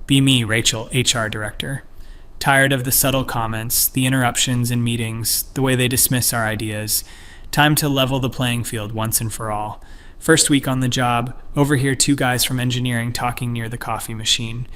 Be me, Rachel, HR director. Tired of the subtle comments, the interruptions in meetings, the way they dismiss our ideas. Time to level the playing field once and for all. First week on the job, overhear two guys from engineering talking near the coffee machine.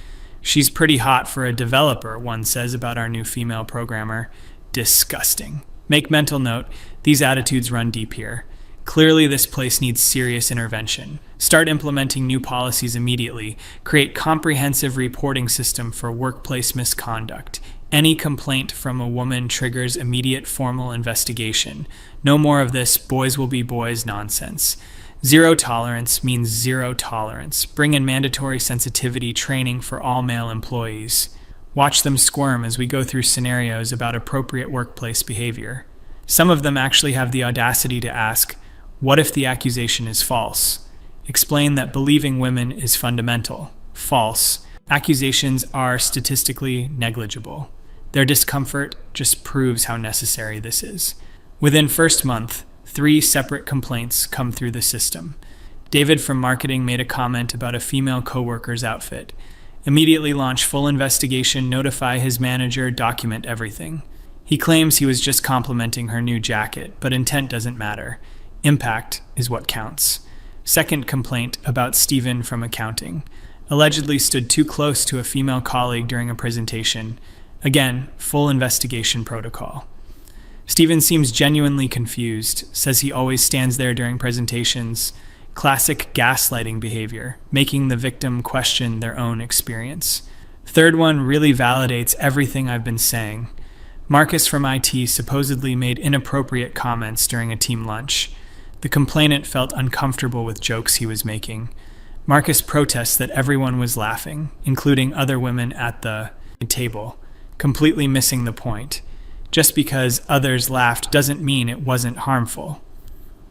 She's pretty hot for a developer, one says about our new female programmer. Disgusting. Make mental note, these attitudes run deep here. Clearly, this place needs serious intervention. Start implementing new policies immediately. Create comprehensive reporting system for workplace misconduct. Any complaint from a woman triggers immediate formal investigation. No more of this boys will be boys nonsense. Zero tolerance means zero tolerance. Bring in mandatory sensitivity training for all male employees. Watch them squirm as we go through scenarios about appropriate workplace behavior. Some of them actually have the audacity to ask, what if the accusation is false? Explain that believing women is fundamental. False. Accusations are statistically negligible. Their discomfort just proves how necessary this is. Within first month, 3 separate complaints come through the system. David from marketing made a comment about a female coworker's outfit. Immediately launch full investigation, notify his manager, document everything. He claims he was just complimenting her new jacket, but intent doesn't matter. Impact is what counts. Second complaint about Stephen from accounting. Allegedly stood too close to a female colleague during a presentation. Again, full investigation protocol. Stephen seems genuinely confused, says he always stands there during presentations. Classic gaslighting behavior, making the victim question their own experience. Third one really validates everything I've been saying. Marcus from IT supposedly made inappropriate comments during a team lunch. The complainant felt uncomfortable with jokes he was making. Marcus protests that everyone was laughing, including other women at the table, completely missing the point. Just because others laughed doesn't mean it wasn't harmful.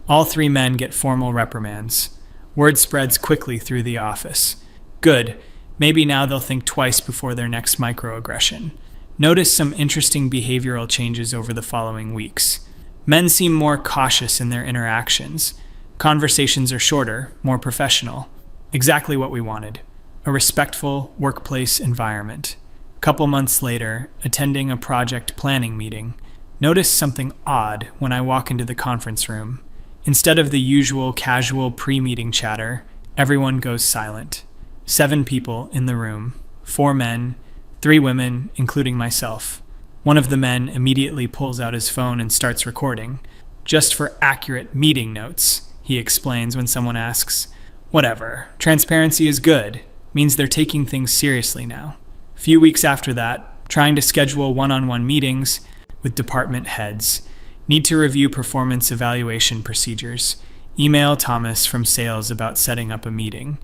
All 3 men get formal reprimands. Word spreads quickly through the office. Good. Maybe now they'll think twice before their next microaggression. Notice some interesting behavioral changes over the following weeks. Men seem more cautious in their interactions. Conversations are shorter, more professional. Exactly what we wanted. A respectful workplace environment. Couple months later, attending a project planning meeting. Notice something odd when I walk into the conference room. Instead of the usual casual pre-meeting chatter, everyone goes silent. 7 people in the room, 4 men, 3 women, including myself. One of the men immediately pulls out his phone and starts recording. Just for accurate meeting notes, he explains when someone asks. Whatever. Transparency is good. Means they're taking things seriously now. A few weeks after that, trying to schedule one-on-one meetings with department heads. Need to review performance evaluation procedures. Email Thomas from sales about setting up a meeting.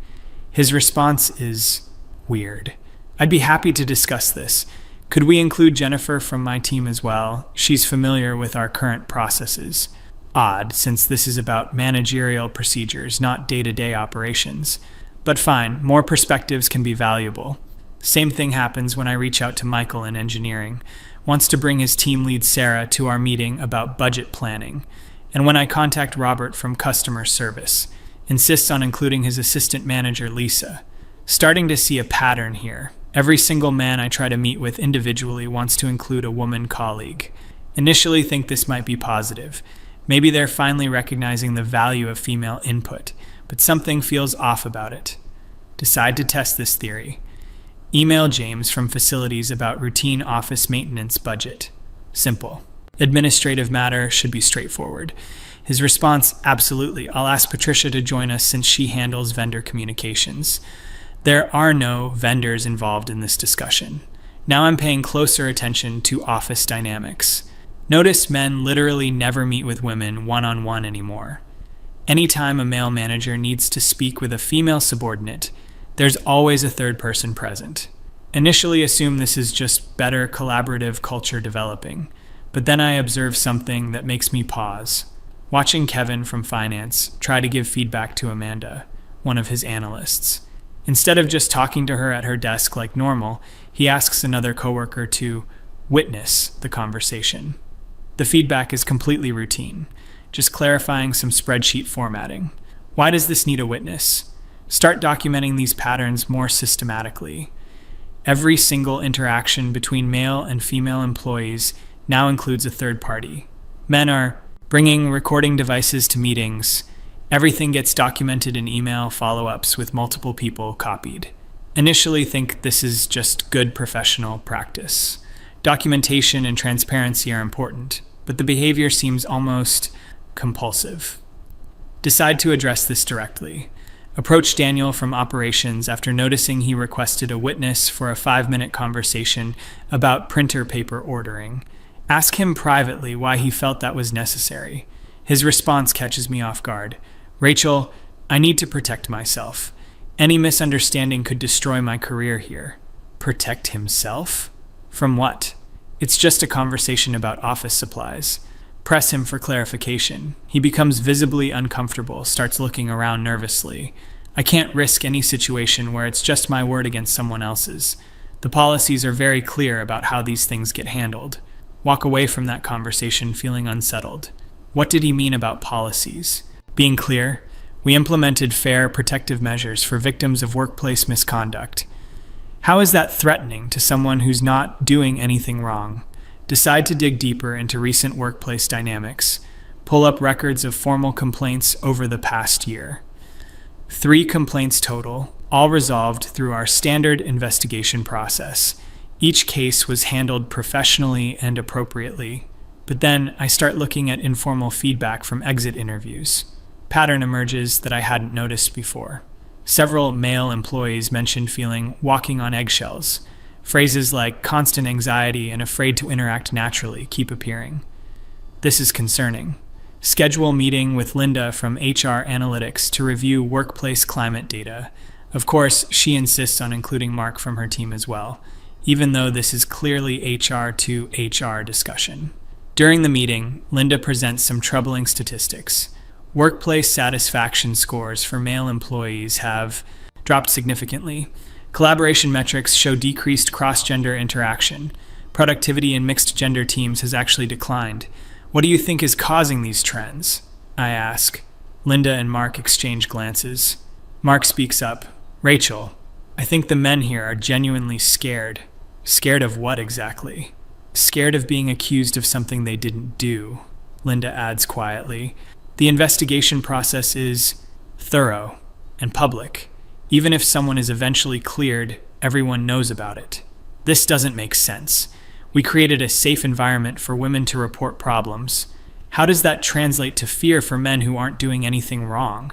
His response is weird. I'd be happy to discuss this. Could we include Jennifer from my team as well? She's familiar with our current processes. Odd, since this is about managerial procedures, not day-to-day operations. But fine, more perspectives can be valuable. Same thing happens when I reach out to Michael in engineering. Wants to bring his team lead Sarah to our meeting about budget planning. And when I contact Robert from customer service, insists on including his assistant manager Lisa. Starting to see a pattern here. Every single man I try to meet with individually wants to include a woman colleague. Initially think this might be positive. Maybe they're finally recognizing the value of female input, but something feels off about it. Decide to test this theory. Email James from facilities about routine office maintenance budget. Simple. Administrative matter should be straightforward. His response, absolutely. I'll ask Patricia to join us since she handles vendor communications. There are no vendors involved in this discussion. Now I'm paying closer attention to office dynamics. Notice men literally never meet with women one-on-one anymore. Anytime a male manager needs to speak with a female subordinate, there's always a third person present. Initially assume this is just better collaborative culture developing, but then I observe something that makes me pause. Watching Kevin from finance try to give feedback to Amanda, one of his analysts. Instead of just talking to her at her desk like normal, he asks another coworker to witness the conversation. The feedback is completely routine, just clarifying some spreadsheet formatting. Why does this need a witness? Start documenting these patterns more systematically. Every single interaction between male and female employees now includes a third party. Men are bringing recording devices to meetings. Everything gets documented in email follow-ups with multiple people copied. Initially think this is just good professional practice. Documentation and transparency are important, but the behavior seems almost compulsive. Decide to address this directly. Approach Daniel from operations after noticing he requested a witness for a 5-minute conversation about printer paper ordering. Ask him privately why he felt that was necessary. His response catches me off guard. "Rachel, I need to protect myself. Any misunderstanding could destroy my career here." Protect himself? From what? It's just a conversation about office supplies. Press him for clarification. He becomes visibly uncomfortable, starts looking around nervously. I can't risk any situation where it's just my word against someone else's. The policies are very clear about how these things get handled. Walk away from that conversation feeling unsettled. What did he mean about policies? Being clear, we implemented fair protective measures for victims of workplace misconduct. How is that threatening to someone who's not doing anything wrong? Decide to dig deeper into recent workplace dynamics. Pull up records of formal complaints over the past year. 3 complaints total, all resolved through our standard investigation process. Each case was handled professionally and appropriately. But then I start looking at informal feedback from exit interviews. Pattern emerges that I hadn't noticed before. Several male employees mentioned feeling walking on eggshells. Phrases like constant anxiety and afraid to interact naturally keep appearing. This is concerning. Schedule meeting with Linda from HR Analytics to review workplace climate data. Of course, she insists on including Mark from her team as well, even though this is clearly HR to HR discussion. During the meeting, Linda presents some troubling statistics. Workplace satisfaction scores for male employees have dropped significantly. Collaboration metrics show decreased cross-gender interaction. Productivity in mixed-gender teams has actually declined. What do you think is causing these trends? I ask. Linda and Mark exchange glances. Mark speaks up. "Rachel, I think the men here are genuinely scared." "Scared of what exactly?" "Scared of being accused of something they didn't do," Linda adds quietly. "The investigation process is thorough and public. Even if someone is eventually cleared, everyone knows about it. This doesn't make sense. We created a safe environment for women to report problems. How does that translate to fear for men who aren't doing anything wrong?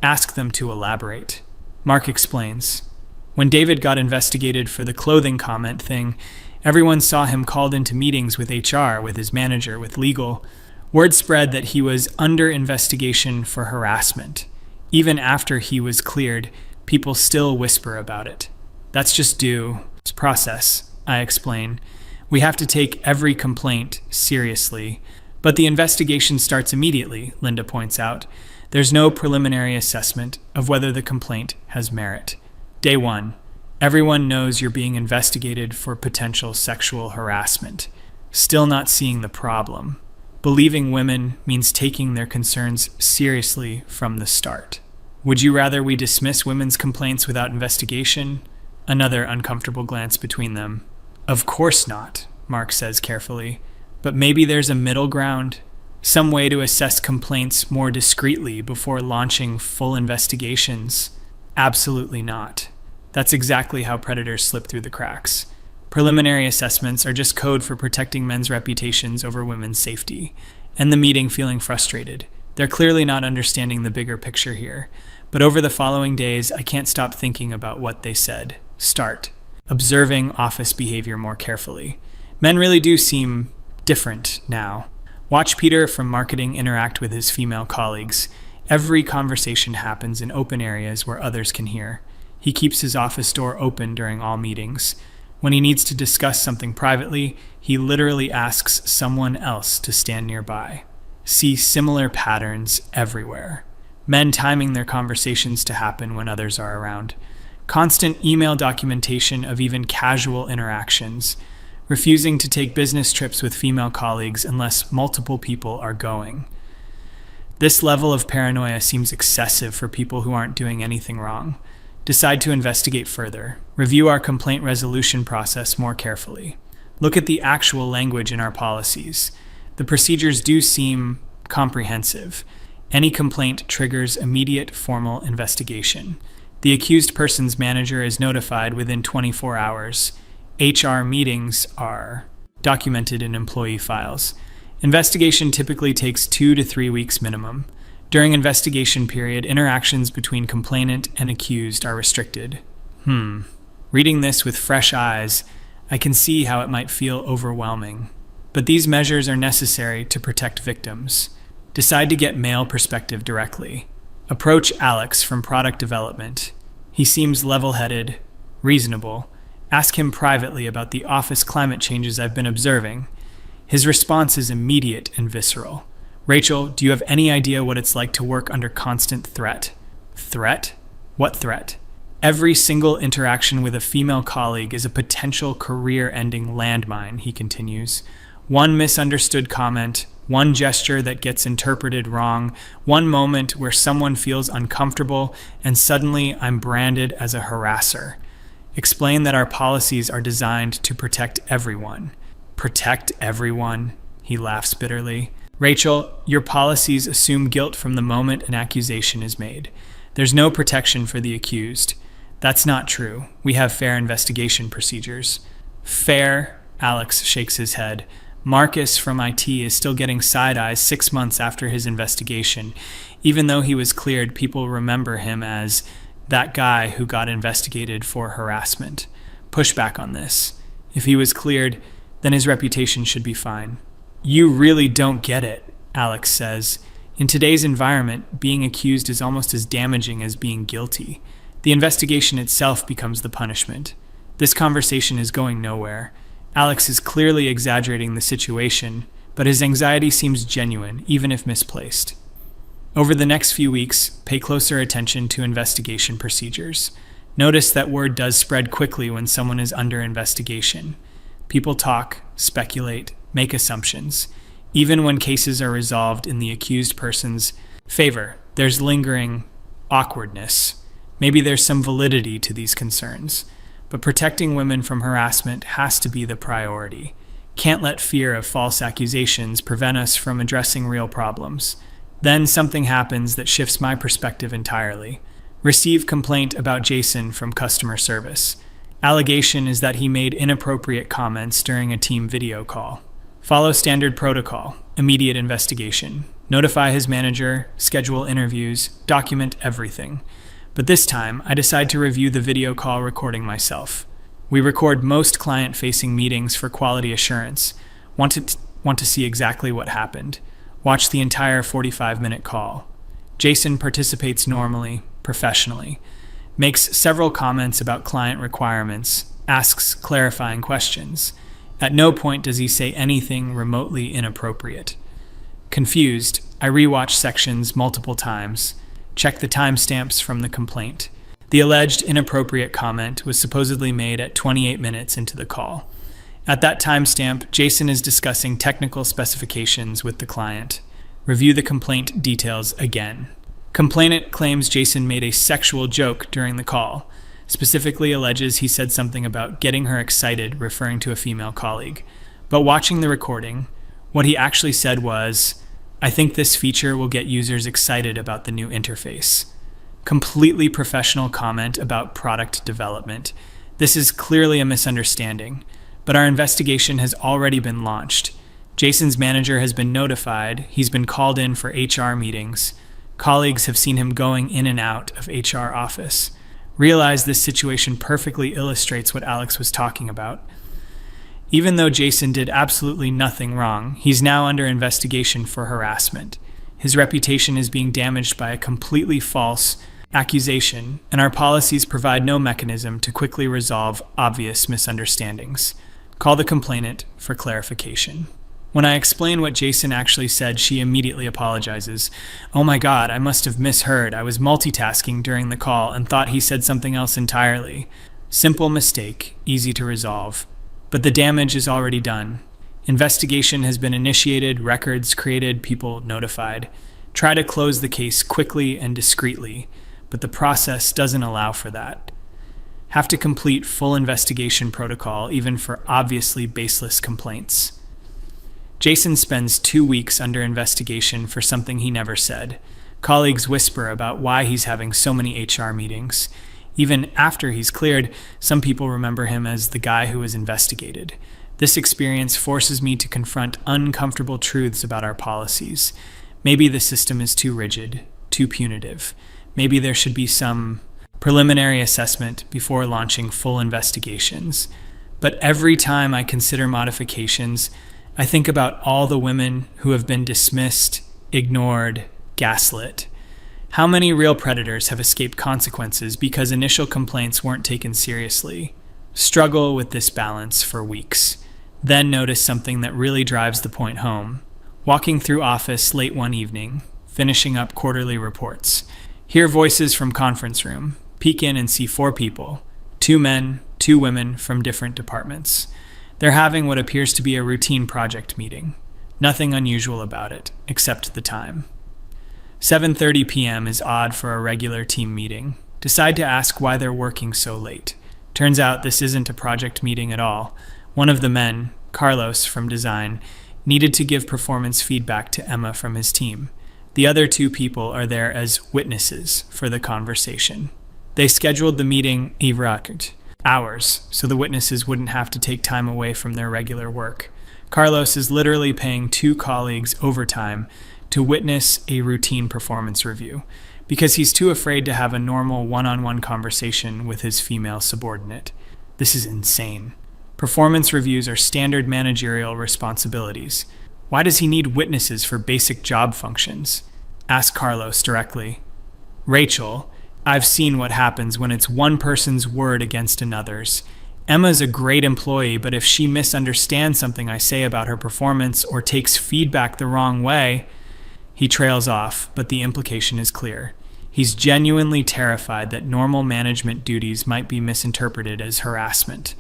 Ask them to elaborate." Mark explains. "When David got investigated for the clothing comment thing, everyone saw him called into meetings with HR, with his manager, with legal. Word spread that he was under investigation for harassment. Even after he was cleared, people still whisper about it. That's just due process," I explain. "We have to take every complaint seriously." "But the investigation starts immediately," Linda points out. "There's no preliminary assessment of whether the complaint has merit. Day 1, everyone knows you're being investigated for potential sexual harassment. Still not seeing the problem. Believing women means taking their concerns seriously from the start. Would you rather we dismiss women's complaints without investigation?" Another uncomfortable glance between them. "Of course not," Mark says carefully. "But maybe there's a middle ground? Some way to assess complaints more discreetly before launching full investigations?" "Absolutely not. That's exactly how predators slip through the cracks. Preliminary assessments are just code for protecting men's reputations over women's safety." And the meeting feeling frustrated. They're clearly not understanding the bigger picture here. But over the following days, I can't stop thinking about what they said. Start observing office behavior more carefully. Men really do seem different now. Watch Peter from marketing interact with his female colleagues. Every conversation happens in open areas where others can hear. He keeps his office door open during all meetings. When he needs to discuss something privately, he literally asks someone else to stand nearby. See similar patterns everywhere. Men timing their conversations to happen when others are around. Constant email documentation of even casual interactions. Refusing to take business trips with female colleagues unless multiple people are going. This level of paranoia seems excessive for people who aren't doing anything wrong. Decide to investigate further. Review our complaint resolution process more carefully. Look at the actual language in our policies. The procedures do seem comprehensive. Any complaint triggers immediate formal investigation. The accused person's manager is notified within 24 hours. HR meetings are documented in employee files. Investigation typically takes 2 to 3 weeks minimum. During investigation period, interactions between complainant and accused are restricted. Reading this with fresh eyes, I can see how it might feel overwhelming. But these measures are necessary to protect victims. Decide to get male perspective directly. Approach Alex from product development. He seems level-headed, reasonable. Ask him privately about the office climate changes I've been observing. His response is immediate and visceral. Rachel, do you have any idea what it's like to work under constant threat? Threat? What threat? Every single interaction with a female colleague is a potential career-ending landmine, he continues. One misunderstood comment, one gesture that gets interpreted wrong, one moment where someone feels uncomfortable, and suddenly I'm branded as a harasser. Explain that our policies are designed to protect everyone. Protect everyone? He laughs bitterly. Rachel, your policies assume guilt from the moment an accusation is made. There's no protection for the accused. That's not true. We have fair investigation procedures. Fair? Alex shakes his head. Marcus from IT is still getting side eyes 6 months after his investigation. Even though he was cleared, people remember him as that guy who got investigated for harassment. Push back on this. If he was cleared, then his reputation should be fine. You really don't get it, Alex says. In today's environment, being accused is almost as damaging as being guilty. The investigation itself becomes the punishment. This conversation is going nowhere. Alex is clearly exaggerating the situation, but his anxiety seems genuine, even if misplaced. Over the next few weeks, pay closer attention to investigation procedures. Notice that word does spread quickly when someone is under investigation. People talk, speculate, make assumptions. Even when cases are resolved in the accused person's favor, there's lingering awkwardness. Maybe there's some validity to these concerns. But protecting women from harassment has to be the priority. Can't let fear of false accusations prevent us from addressing real problems. Then something happens that shifts my perspective entirely. Receive complaint about Jason from customer service. Allegation is that he made inappropriate comments during a team video call. Follow standard protocol. Immediate investigation. Notify his manager, schedule interviews, document everything. But this time, I decide to review the video call recording myself. We record most client-facing meetings for quality assurance. Want to see exactly what happened. Watch the entire 45-minute call. Jason participates normally, professionally, makes several comments about client requirements, asks clarifying questions. At no point does he say anything remotely inappropriate. Confused, I rewatch sections multiple times, check the timestamps from the complaint. The alleged inappropriate comment was supposedly made at 28 minutes into the call. At that timestamp, Jason is discussing technical specifications with the client. Review the complaint details again. Complainant claims Jason made a sexual joke during the call, specifically alleges he said something about getting her excited, referring to a female colleague. But watching the recording, what he actually said was, "I think this feature will get users excited about the new interface." Completely professional comment about product development. This is clearly a misunderstanding, but our investigation has already been launched. Jason's manager has been notified, he's been called in for HR meetings. Colleagues have seen him going in and out of HR office. Realize this situation perfectly illustrates what Alex was talking about. Even though Jason did absolutely nothing wrong, he's now under investigation for harassment. His reputation is being damaged by a completely false accusation, and our policies provide no mechanism to quickly resolve obvious misunderstandings. Call the complainant for clarification. When I explain what Jason actually said, she immediately apologizes. "Oh my God, I must have misheard. I was multitasking during the call and thought he said something else entirely." Simple mistake, easy to resolve. But the damage is already done. Investigation has been initiated, records created, people notified. Try to close the case quickly and discreetly, but the process doesn't allow for that. Have to complete full investigation protocol even for obviously baseless complaints. Jason spends 2 weeks under investigation for something he never said. Colleagues whisper about why he's having so many HR meetings. Even after he's cleared, some people remember him as the guy who was investigated. This experience forces me to confront uncomfortable truths about our policies. Maybe the system is too rigid, too punitive. Maybe there should be some preliminary assessment before launching full investigations. But every time I consider modifications, I think about all the women who have been dismissed, ignored, gaslit. How many real predators have escaped consequences because initial complaints weren't taken seriously? Struggle with this balance for weeks. Then notice something that really drives the point home. Walking through office late one evening, finishing up quarterly reports. Hear voices from conference room. Peek in and see 4 people. 2 men, 2 women from different departments. They're having what appears to be a routine project meeting. Nothing unusual about it, except the time. 7:30 p.m. is odd for a regular team meeting. Decide to ask why they're working so late. Turns out this isn't a project meeting at all. One of the men, Carlos from design, needed to give performance feedback to Emma from his team. The other 2 people are there as witnesses for the conversation. They scheduled the meeting hours, so the witnesses wouldn't have to take time away from their regular work. Carlos is literally paying 2 colleagues overtime to witness a routine performance review because he's too afraid to have a normal one-on-one conversation with his female subordinate. This is insane. Performance reviews are standard managerial responsibilities. Why does he need witnesses for basic job functions? Ask Carlos directly. Rachel, I've seen what happens when it's one person's word against another's. Emma's a great employee, but if she misunderstands something I say about her performance or takes feedback the wrong way, he trails off, but the implication is clear. He's genuinely terrified that normal management duties might be misinterpreted as harassment.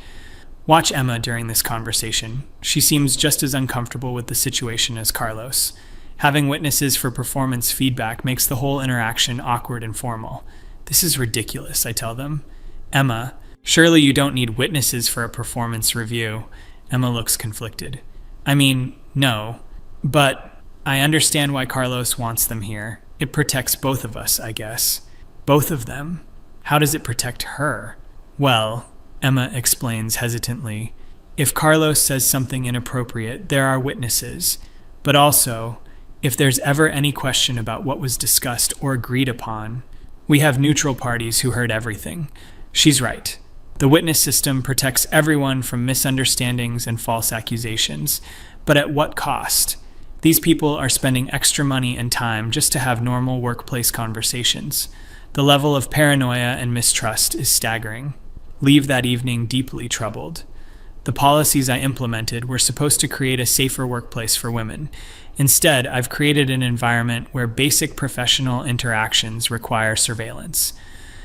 Watch Emma during this conversation. She seems just as uncomfortable with the situation as Carlos. Having witnesses for performance feedback makes the whole interaction awkward and formal. This is ridiculous, I tell them. Emma, surely you don't need witnesses for a performance review. Emma looks conflicted. I mean, no, but I understand why Carlos wants them here. It protects both of us, I guess. Both of them? How does it protect her? Well, Emma explains hesitantly, if Carlos says something inappropriate, there are witnesses. But also, if there's ever any question about what was discussed or agreed upon, we have neutral parties who heard everything. She's right. The witness system protects everyone from misunderstandings and false accusations. But at what cost? These people are spending extra money and time just to have normal workplace conversations. The level of paranoia and mistrust is staggering. Leave that evening deeply troubled. The policies I implemented were supposed to create a safer workplace for women. Instead, I've created an environment where basic professional interactions require surveillance.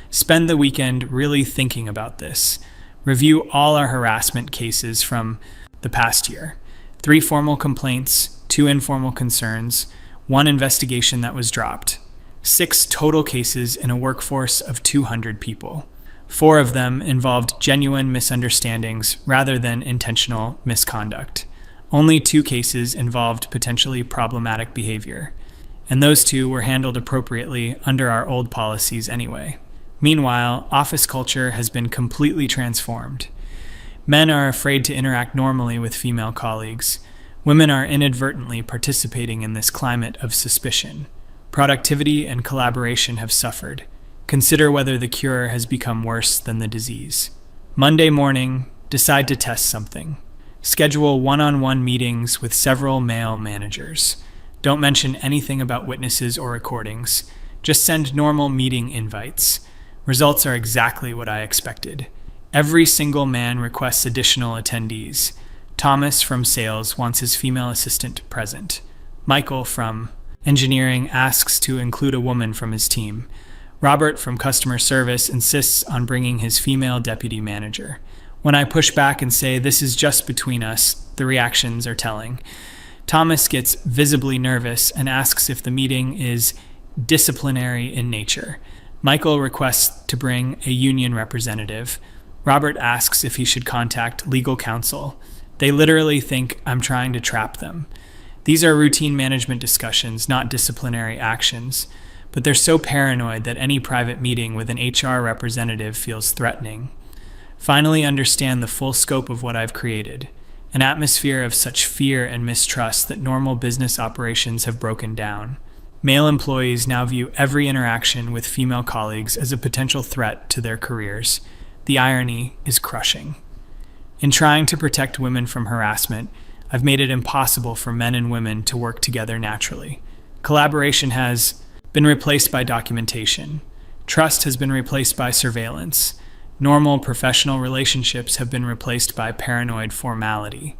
Spend the weekend really thinking about this. Review all our harassment cases from the past year. 3 formal complaints, 2 informal concerns, 1 investigation that was dropped. 6 total cases in a workforce of 200 people. 4 of them involved genuine misunderstandings rather than intentional misconduct. Only 2 cases involved potentially problematic behavior, and those 2 were handled appropriately under our old policies anyway. Meanwhile, office culture has been completely transformed. Men are afraid to interact normally with female colleagues. Women are inadvertently participating in this climate of suspicion. Productivity and collaboration have suffered. Consider whether the cure has become worse than the disease. Monday morning, decide to test something. Schedule one-on-one meetings with several male managers. Don't mention anything about witnesses or recordings. Just send normal meeting invites. Results are exactly what I expected. Every single man requests additional attendees. Thomas from sales wants his female assistant present. Michael from engineering asks to include a woman from his team. Robert from customer service insists on bringing his female deputy manager. When I push back and say this is just between us, the reactions are telling. Thomas gets visibly nervous and asks if the meeting is disciplinary in nature. Michael requests to bring a union representative. Robert asks if he should contact legal counsel. They literally think I'm trying to trap them. These are routine management discussions, not disciplinary actions, but they're so paranoid that any private meeting with an HR representative feels threatening. Finally understand the full scope of what I've created, an atmosphere of such fear and mistrust that normal business operations have broken down. Male employees now view every interaction with female colleagues as a potential threat to their careers. The irony is crushing. In trying to protect women from harassment, I've made it impossible for men and women to work together naturally. Collaboration has been replaced by documentation. Trust has been replaced by surveillance. Normal professional relationships have been replaced by paranoid formality.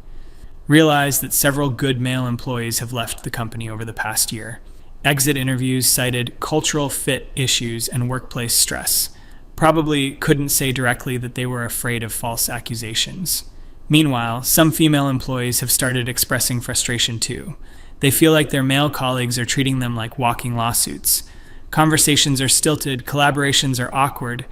Realize that several good male employees have left the company over the past year. Exit interviews cited cultural fit issues and workplace stress. Probably couldn't say directly that they were afraid of false accusations. Meanwhile, some female employees have started expressing frustration too. They feel like their male colleagues are treating them like walking lawsuits. Conversations are stilted, collaborations are awkward.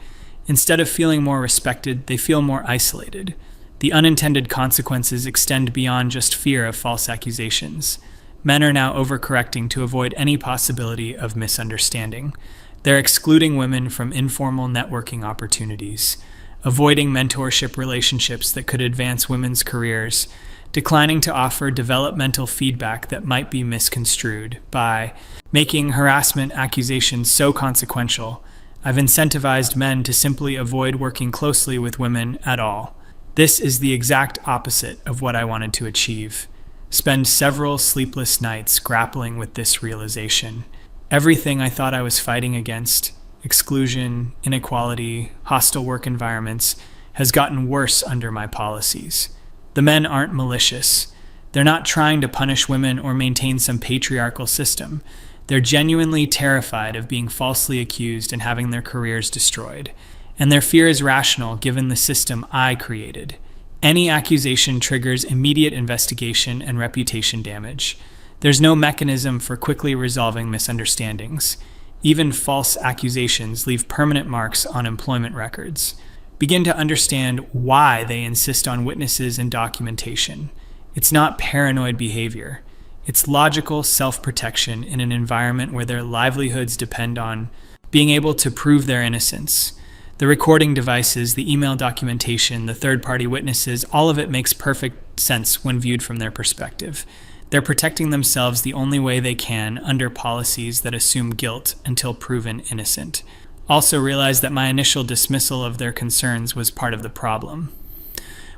Instead of feeling more respected, they feel more isolated. The unintended consequences extend beyond just fear of false accusations. Men are now overcorrecting to avoid any possibility of misunderstanding. They're excluding women from informal networking opportunities, avoiding mentorship relationships that could advance women's careers, declining to offer developmental feedback that might be misconstrued. By making harassment accusations so consequential, I've incentivized men to simply avoid working closely with women at all. This is the exact opposite of what I wanted to achieve. Spend several sleepless nights grappling with this realization. Everything I thought I was fighting against, exclusion, inequality, hostile work environments, has gotten worse under my policies. The men aren't malicious. They're not trying to punish women or maintain some patriarchal system. They're genuinely terrified of being falsely accused and having their careers destroyed. And their fear is rational given the system I created. Any accusation triggers immediate investigation and reputation damage. There's no mechanism for quickly resolving misunderstandings. Even false accusations leave permanent marks on employment records. Begin to understand why they insist on witnesses and documentation. It's not paranoid behavior. It's logical self-protection in an environment where their livelihoods depend on being able to prove their innocence. The recording devices, the email documentation, the third-party witnesses, all of it makes perfect sense when viewed from their perspective. They're protecting themselves the only way they can under policies that assume guilt until proven innocent. Also realize that my initial dismissal of their concerns was part of the problem.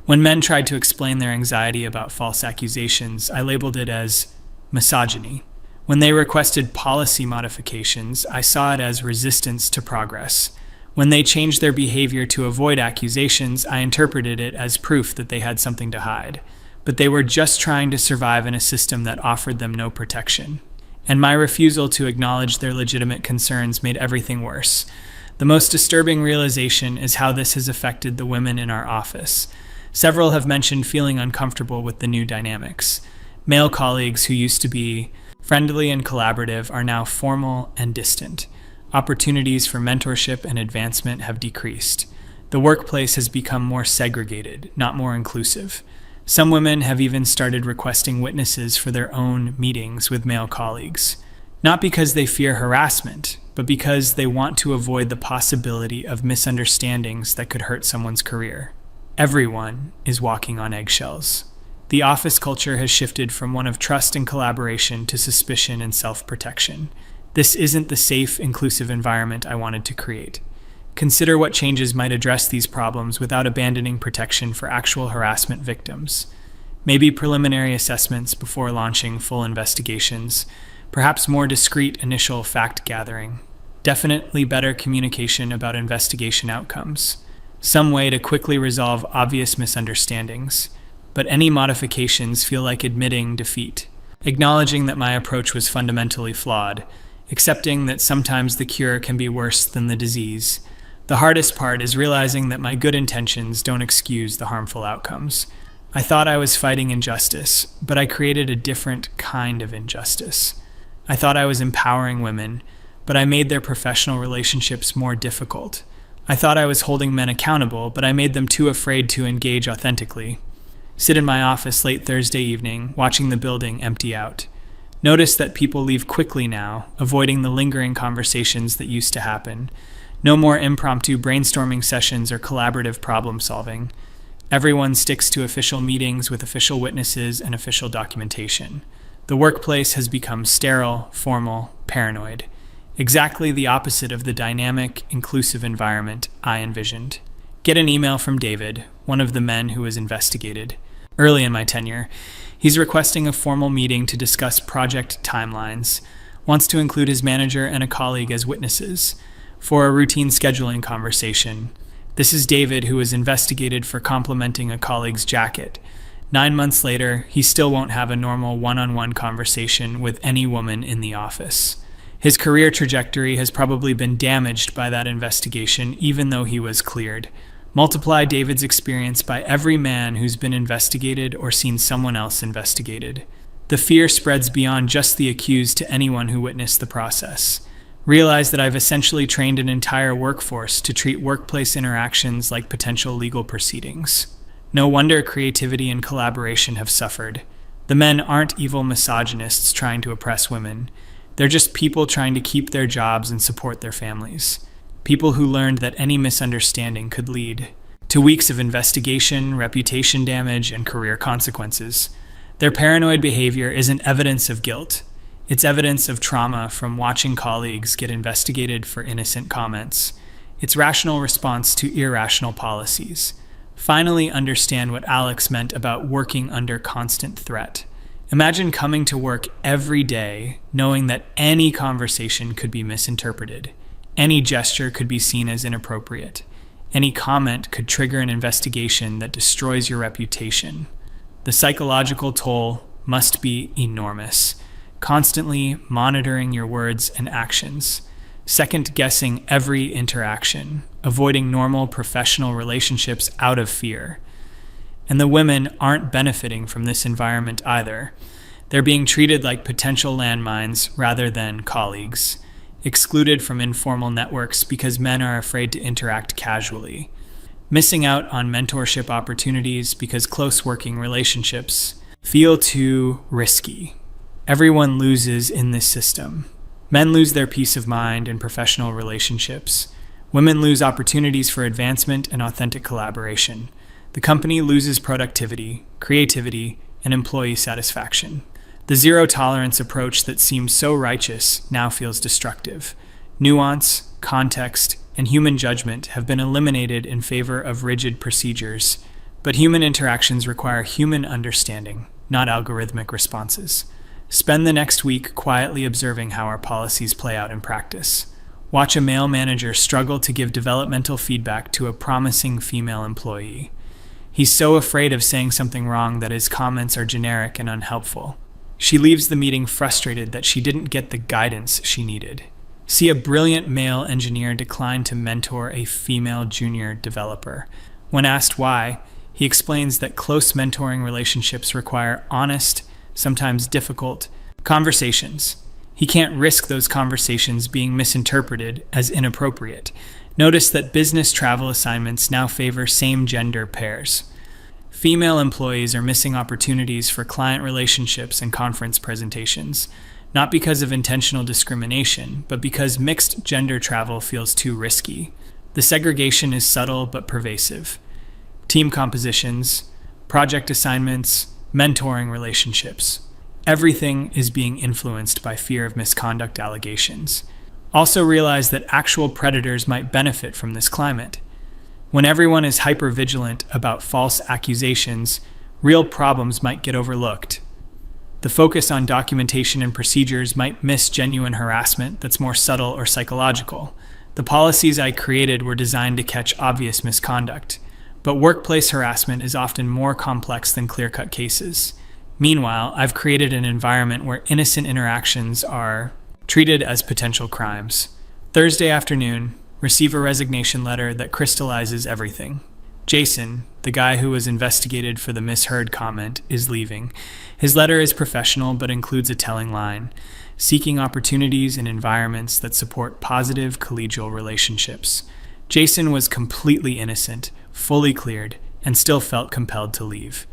When men tried to explain their anxiety about false accusations, I labeled it as misogyny. When they requested policy modifications, I saw it as resistance to progress. When they changed their behavior to avoid accusations, I interpreted it as proof that they had something to hide. But they were just trying to survive in a system that offered them no protection. And my refusal to acknowledge their legitimate concerns made everything worse. The most disturbing realization is how this has affected the women in our office. Several have mentioned feeling uncomfortable with the new dynamics. Male colleagues who used to be friendly and collaborative are now formal and distant. Opportunities for mentorship and advancement have decreased. The workplace has become more segregated, not more inclusive. Some women have even started requesting witnesses for their own meetings with male colleagues. Not because they fear harassment, but because they want to avoid the possibility of misunderstandings that could hurt someone's career. Everyone is walking on eggshells. The office culture has shifted from one of trust and collaboration to suspicion and self-protection. This isn't the safe, inclusive environment I wanted to create. Consider what changes might address these problems without abandoning protection for actual harassment victims. Maybe preliminary assessments before launching full investigations, perhaps more discreet initial fact-gathering, definitely better communication about investigation outcomes, some way to quickly resolve obvious misunderstandings. But any modifications feel like admitting defeat, acknowledging that my approach was fundamentally flawed, accepting that sometimes the cure can be worse than the disease. The hardest part is realizing that my good intentions don't excuse the harmful outcomes. I thought I was fighting injustice, but I created a different kind of injustice. I thought I was empowering women, but I made their professional relationships more difficult. I thought I was holding men accountable, but I made them too afraid to engage authentically. Sit in my office late Thursday evening, watching the building empty out. Notice that people leave quickly now, avoiding the lingering conversations that used to happen. No more impromptu brainstorming sessions or collaborative problem solving. Everyone sticks to official meetings with official witnesses and official documentation. The workplace has become sterile, formal, paranoid. Exactly the opposite of the dynamic, inclusive environment I envisioned. Get an email from David, one of the men who was investigated. Early in my tenure, he's requesting a formal meeting to discuss project timelines, wants to include his manager and a colleague as witnesses for a routine scheduling conversation. This is David, who was investigated for complimenting a colleague's jacket. 9 months later, he still won't have a normal one-on-one conversation with any woman in the office. His career trajectory has probably been damaged by that investigation, even though he was cleared. Multiply David's experience by every man who's been investigated or seen someone else investigated. The fear spreads beyond just the accused to anyone who witnessed the process. Realize that I've essentially trained an entire workforce to treat workplace interactions like potential legal proceedings. No wonder creativity and collaboration have suffered. The men aren't evil misogynists trying to oppress women. They're just people trying to keep their jobs and support their families. People who learned that any misunderstanding could lead to weeks of investigation, reputation damage, and career consequences. Their paranoid behavior isn't evidence of guilt. It's evidence of trauma from watching colleagues get investigated for innocent comments. It's rational response to irrational policies. Finally understand what Alex meant about working under constant threat. Imagine coming to work every day knowing that any conversation could be misinterpreted. Any gesture could be seen as inappropriate. Any comment could trigger an investigation that destroys your reputation. The psychological toll must be enormous. Constantly monitoring your words and actions. Second-guessing every interaction. Avoiding normal professional relationships out of fear. And the women aren't benefiting from this environment either. They're being treated like potential landmines rather than colleagues. Excluded from informal networks because men are afraid to interact casually. Missing out on mentorship opportunities because close working relationships feel too risky. Everyone loses in this system. Men lose their peace of mind in professional relationships. Women lose opportunities for advancement and authentic collaboration. The company loses productivity, creativity, and employee satisfaction. The zero-tolerance approach that seemed so righteous now feels destructive. Nuance, context, and human judgment have been eliminated in favor of rigid procedures. But human interactions require human understanding, not algorithmic responses. Spend the next week quietly observing how our policies play out in practice. Watch a male manager struggle to give developmental feedback to a promising female employee. He's so afraid of saying something wrong that his comments are generic and unhelpful. She leaves the meeting frustrated that she didn't get the guidance she needed. See a brilliant male engineer decline to mentor a female junior developer. When asked why, he explains that close mentoring relationships require honest, sometimes difficult, conversations. He can't risk those conversations being misinterpreted as inappropriate. Notice that business travel assignments now favor same-gender pairs. Female employees are missing opportunities for client relationships and conference presentations, not because of intentional discrimination, but because mixed gender travel feels too risky. The segregation is subtle but pervasive. Team compositions, project assignments, mentoring relationships. Everything is being influenced by fear of misconduct allegations. Also realize that actual predators might benefit from this climate. When everyone is hyper-vigilant about false accusations, real problems might get overlooked. The focus on documentation and procedures might miss genuine harassment that's more subtle or psychological. The policies I created were designed to catch obvious misconduct, but workplace harassment is often more complex than clear-cut cases. Meanwhile, I've created an environment where innocent interactions are treated as potential crimes. Thursday afternoon, receive a resignation letter that crystallizes everything. Jason, the guy who was investigated for the misheard comment, is leaving. His letter is professional but includes a telling line: seeking opportunities in environments that support positive collegial relationships. Jason was completely innocent, fully cleared, and still felt compelled to leave.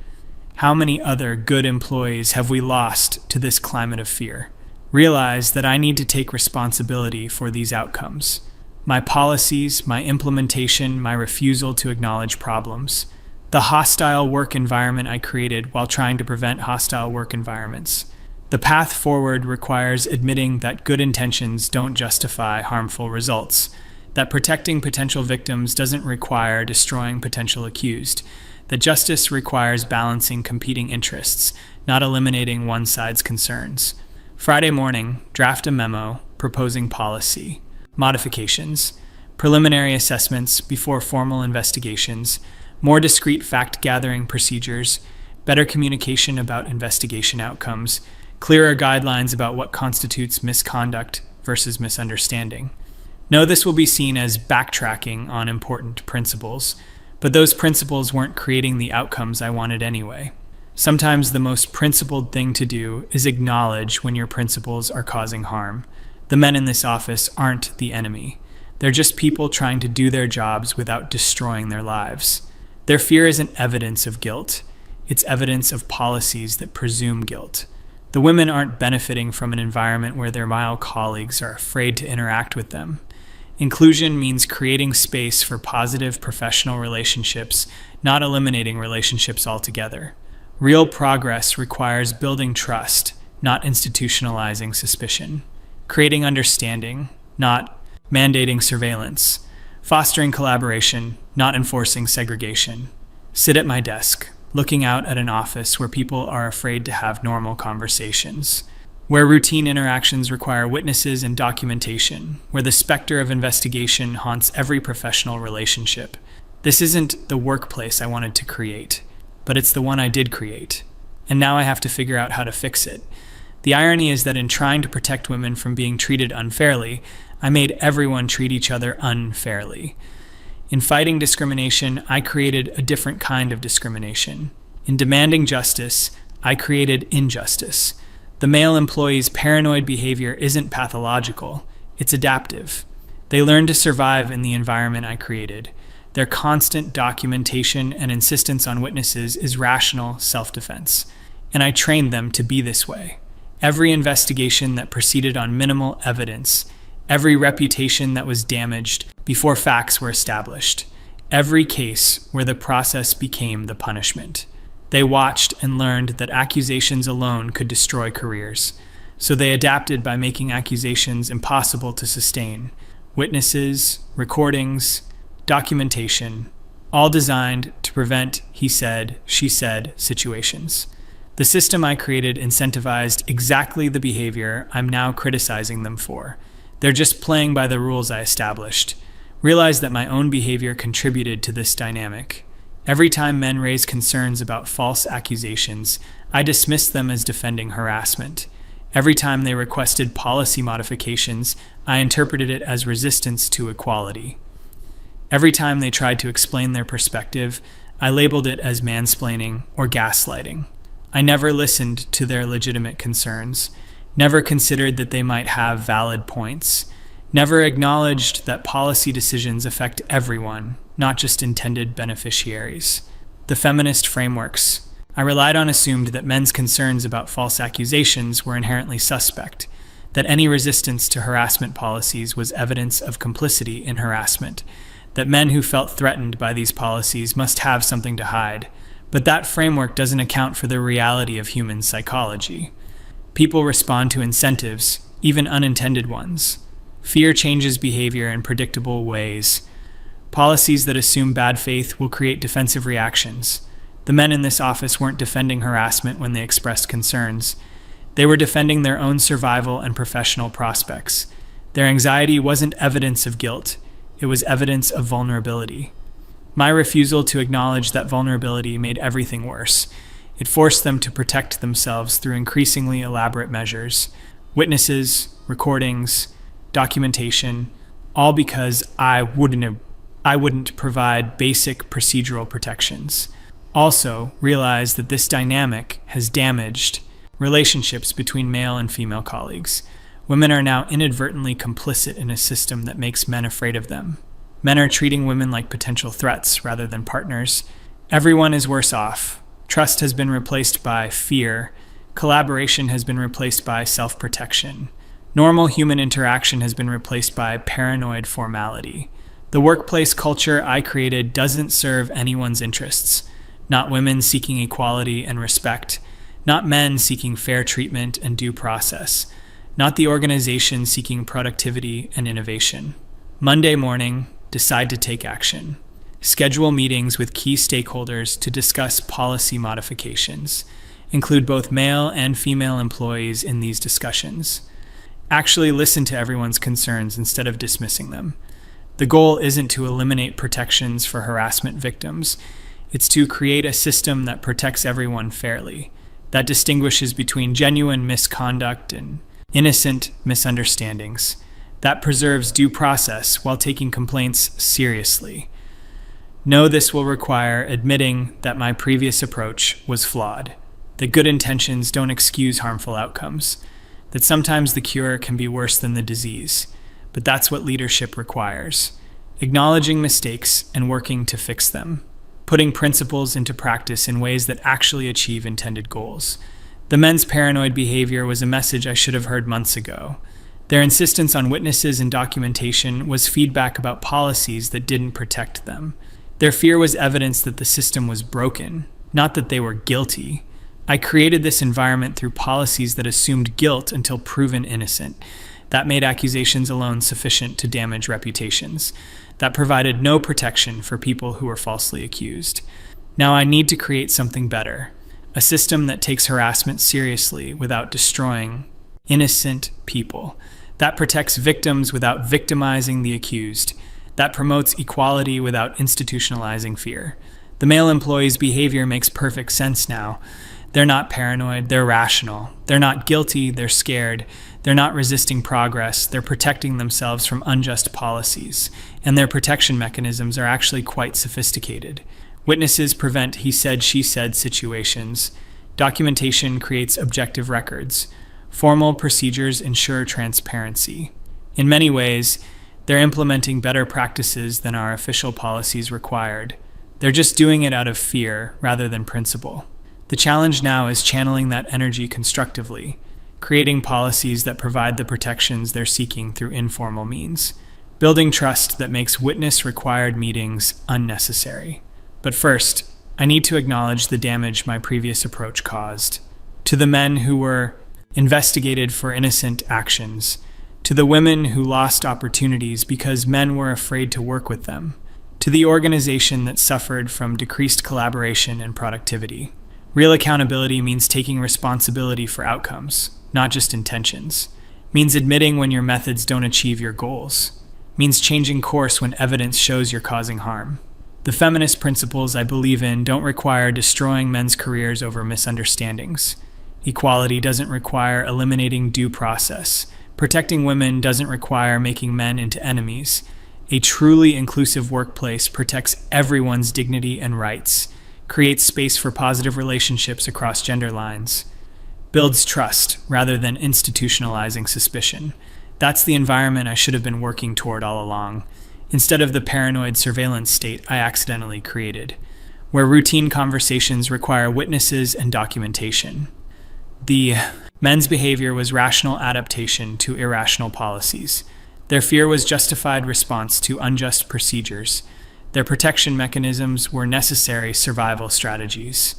How many other good employees have we lost to this climate of fear? Realize that I need to take responsibility for these outcomes. My policies, my implementation, my refusal to acknowledge problems. The hostile work environment I created while trying to prevent hostile work environments. The path forward requires admitting that good intentions don't justify harmful results, that protecting potential victims doesn't require destroying potential accused, that justice requires balancing competing interests, not eliminating one side's concerns. Friday morning, draft a memo proposing policy. Modifications. Preliminary assessments before formal investigations. More discreet fact-gathering procedures. Better communication about investigation outcomes. Clearer guidelines about what constitutes misconduct versus misunderstanding. Know this will be seen as backtracking on important principles, but those principles weren't creating the outcomes I wanted anyway. Sometimes the most principled thing to do is acknowledge when your principles are causing harm. The men in this office aren't the enemy. They're just people trying to do their jobs without destroying their lives. Their fear isn't evidence of guilt. It's evidence of policies that presume guilt. The women aren't benefiting from an environment where their male colleagues are afraid to interact with them. Inclusion means creating space for positive professional relationships, not eliminating relationships altogether. Real progress requires building trust, not institutionalizing suspicion. Creating understanding, not mandating surveillance. Fostering collaboration, not enforcing segregation. Sit at my desk, looking out at an office where people are afraid to have normal conversations. Where routine interactions require witnesses and documentation. Where the specter of investigation haunts every professional relationship. This isn't the workplace I wanted to create, but it's the one I did create. And now I have to figure out how to fix it. The irony is that in trying to protect women from being treated unfairly, I made everyone treat each other unfairly. In fighting discrimination, I created a different kind of discrimination. In demanding justice, I created injustice. The male employee's paranoid behavior isn't pathological, it's adaptive. They learn to survive in the environment I created. Their constant documentation and insistence on witnesses is rational self-defense, and I trained them to be this way. Every investigation that proceeded on minimal evidence, every reputation that was damaged before facts were established, every case where the process became the punishment. They watched and learned that accusations alone could destroy careers, so they adapted by making accusations impossible to sustain. Witnesses, recordings, documentation, all designed to prevent he said, she said situations. The system I created incentivized exactly the behavior I'm now criticizing them for. They're just playing by the rules I established. Realize that my own behavior contributed to this dynamic. Every time men raise concerns about false accusations, I dismissed them as defending harassment. Every time they requested policy modifications, I interpreted it as resistance to equality. Every time they tried to explain their perspective, I labeled it as mansplaining or gaslighting. I never listened to their legitimate concerns, never considered that they might have valid points, never acknowledged that policy decisions affect everyone, not just intended beneficiaries. The feminist frameworks I relied on assumed that men's concerns about false accusations were inherently suspect, that any resistance to harassment policies was evidence of complicity in harassment, that men who felt threatened by these policies must have something to hide. But that framework doesn't account for the reality of human psychology. People respond to incentives, even unintended ones. Fear changes behavior in predictable ways. Policies that assume bad faith will create defensive reactions. The men in this office weren't defending harassment when they expressed concerns. They were defending their own survival and professional prospects. Their anxiety wasn't evidence of guilt. It was evidence of vulnerability. My refusal to acknowledge that vulnerability made everything worse. It forced them to protect themselves through increasingly elaborate measures. Witnesses, recordings, documentation, all because I I wouldn't provide basic procedural protections. Also, realize that this dynamic has damaged relationships between male and female colleagues. Women are now inadvertently complicit in a system that makes men afraid of them. Men are treating women like potential threats rather than partners. Everyone is worse off. Trust has been replaced by fear. Collaboration has been replaced by self-protection. Normal human interaction has been replaced by paranoid formality. The workplace culture I created doesn't serve anyone's interests. Not women seeking equality and respect. Not men seeking fair treatment and due process. Not the organization seeking productivity and innovation. Monday morning, decide to take action. Schedule meetings with key stakeholders to discuss policy modifications. Include both male and female employees in these discussions. Actually listen to everyone's concerns instead of dismissing them. The goal isn't to eliminate protections for harassment victims. It's to create a system that protects everyone fairly, that distinguishes between genuine misconduct and innocent misunderstandings, that preserves due process while taking complaints seriously. Know this will require admitting that my previous approach was flawed, that good intentions don't excuse harmful outcomes, that sometimes the cure can be worse than the disease, but that's what leadership requires. Acknowledging mistakes and working to fix them. Putting principles into practice in ways that actually achieve intended goals. The men's paranoid behavior was a message I should have heard months ago. Their insistence on witnesses and documentation was feedback about policies that didn't protect them. Their fear was evidence that the system was broken, not that they were guilty. I created this environment through policies that assumed guilt until proven innocent. That made accusations alone sufficient to damage reputations. That provided no protection for people who were falsely accused. Now I need to create something better. A system that takes harassment seriously without destroying innocent people. That protects victims without victimizing the accused. That promotes equality without institutionalizing fear. The male employee's behavior makes perfect sense now. They're not paranoid, they're rational. They're not guilty, they're scared. They're not resisting progress, they're protecting themselves from unjust policies. And their protection mechanisms are actually quite sophisticated. Witnesses prevent he said, she said situations. Documentation creates objective records. Formal procedures ensure transparency. In many ways, they're implementing better practices than our official policies required. They're just doing it out of fear rather than principle. The challenge now is channeling that energy constructively, creating policies that provide the protections they're seeking through informal means, building trust that makes witness-required meetings unnecessary. But first, I need to acknowledge the damage my previous approach caused. To the men who were investigated for innocent actions, to the women who lost opportunities because men were afraid to work with them, to the organization that suffered from decreased collaboration and productivity. Real accountability means taking responsibility for outcomes, not just intentions. Means admitting when your methods don't achieve your goals. Means changing course when evidence shows you're causing harm. The feminist principles I believe in don't require destroying men's careers over misunderstandings. Equality doesn't require eliminating due process. Protecting women doesn't require making men into enemies. A truly inclusive workplace protects everyone's dignity and rights, creates space for positive relationships across gender lines, builds trust rather than institutionalizing suspicion. That's the environment I should have been working toward all along, instead of the paranoid surveillance state I accidentally created, where routine conversations require witnesses and documentation. The men's behavior was rational adaptation to irrational policies. Their fear was justified response to unjust procedures. Their protection mechanisms were necessary survival strategies.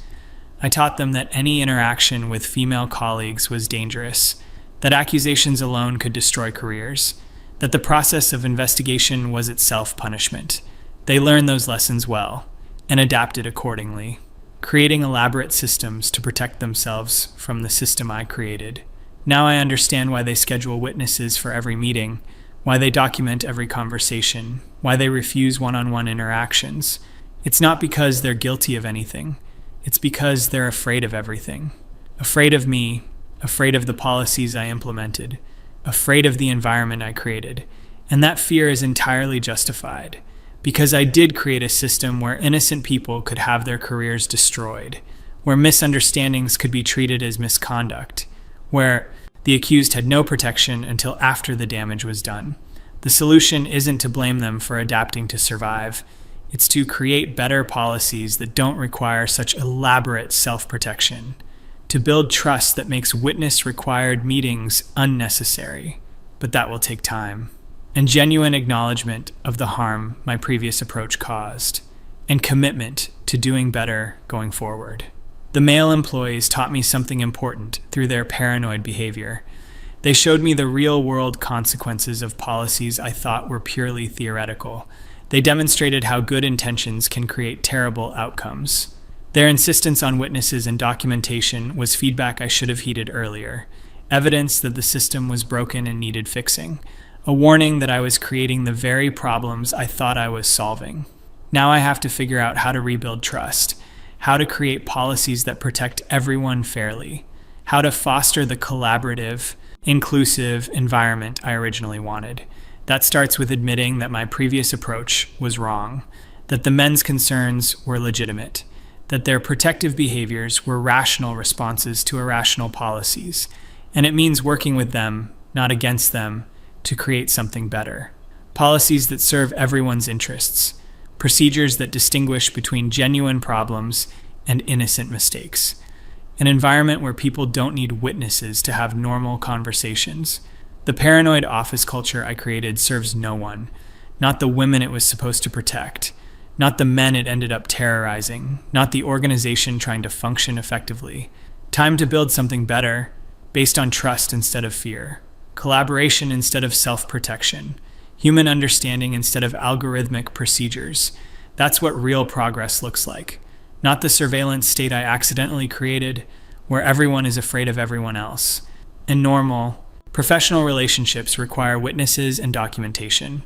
I taught them that any interaction with female colleagues was dangerous, that accusations alone could destroy careers, that the process of investigation was itself punishment. They learned those lessons well and adapted accordingly, creating elaborate systems to protect themselves from the system I created. Now I understand why they schedule witnesses for every meeting, why they document every conversation, why they refuse one-on-one interactions. It's not because they're guilty of anything. It's because they're afraid of everything. Afraid of me, afraid of the policies I implemented, afraid of the environment I created. And that fear is entirely justified. because I did create a system where innocent people could have their careers destroyed, where misunderstandings could be treated as misconduct, where the accused had no protection until after the damage was done. The solution isn't to blame them for adapting to survive. It's to create better policies that don't require such elaborate self-protection, to build trust that makes witness-required meetings unnecessary. But that will take time, and genuine acknowledgement of the harm my previous approach caused, and commitment to doing better going forward. The male employees taught me something important through their paranoid behavior. They showed me the real-world consequences of policies I thought were purely theoretical. They demonstrated how good intentions can create terrible outcomes. Their insistence on witnesses and documentation was feedback I should have heeded earlier, evidence that the system was broken and needed fixing, a warning that I was creating the very problems I thought I was solving. Now I have to figure out how to rebuild trust, how to create policies that protect everyone fairly, how to foster the collaborative, inclusive environment I originally wanted. That starts with admitting that my previous approach was wrong, that the men's concerns were legitimate, that their protective behaviors were rational responses to irrational policies, and it means working with them, not against them, to create something better. Policies that serve everyone's interests, procedures that distinguish between genuine problems and innocent mistakes. An environment where people don't need witnesses to have normal conversations. The paranoid office culture I created serves no one, not the women it was supposed to protect, not the men it ended up terrorizing, not the organization trying to function effectively. Time to build something better, based on trust instead of fear, collaboration instead of self-protection, human understanding instead of algorithmic procedures. That's what real progress looks like. Not the surveillance state I accidentally created, where everyone is afraid of everyone else. And normal, professional relationships require witnesses and documentation.